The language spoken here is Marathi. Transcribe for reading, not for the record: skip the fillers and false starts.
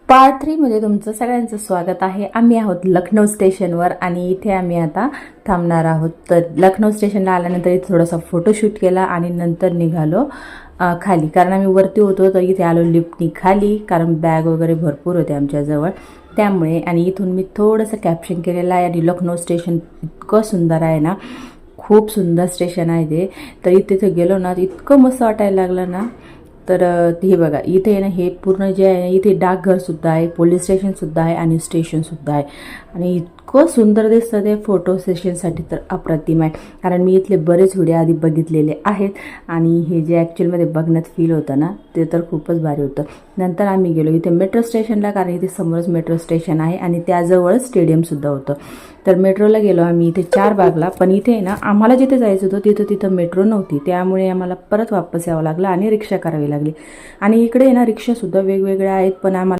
पार्ट 3 मध्ये तुमचं सगळ्यांचं स्वागत आहे। आम्ही आहोत लखनौ स्टेशनवर आणि इथे आम्ही आता थांबणार आहोत। तर लखनौ स्टेशनला आल्यानंतर इथे थोडासा फोटोशूट केला आणि नंतर निघालो खाली, कारण आम्ही वरती होतो तर इथे आलो लिफ्टनी खाली, कारण बॅग वगैरे भरपूर होते आमच्याजवळ त्यामुळे। आणि इथून मी थोडंसं कॅप्शन केलेलं आहे आणि लखनौ स्टेशन इतकं सुंदर आहे ना, खूप सुंदर स्टेशन आहे ते। तर इथे गेलो ना इतकं मस्त वाटायला लागलं ना। तर हे बघा इथे ना हे पूर्ण जे आहे इथे डाकघरसुद्धा आहे, पोलीस स्टेशनसुद्धा आहे आणि स्टेशनसुद्धा आहे आणि इतकं सुंदर दिसतं ते फोटो सेशनसाठी तर अप्रतिम आहे। कारण मी इथले बरेच व्हिडिओ आधी बघितलेले आहेत आणि हे जे ॲक्च्युअलमध्ये बघण्यात फील होतं ना ते तर खूपच भारी होतं। नंतर आम्ही गेलो इथे मेट्रो स्टेशनला, कारण इथे समोरच मेट्रो स्टेशन आहे आणि त्याजवळच स्टेडियमसुद्धा होतं। तर मेट्रोला गेलो आम्ही इथे 4 बागला, पण इथे ना आम्हाला जिथे जायचं होतं तिथं मेट्रो नव्हती, त्यामुळे आम्हाला परत वापस यावं लागलं आणि रिक्षा करावी लागली। आणि इकडे ना रिक्षासुद्धा वेगवेगळ्या आहेत, पण आम्हाला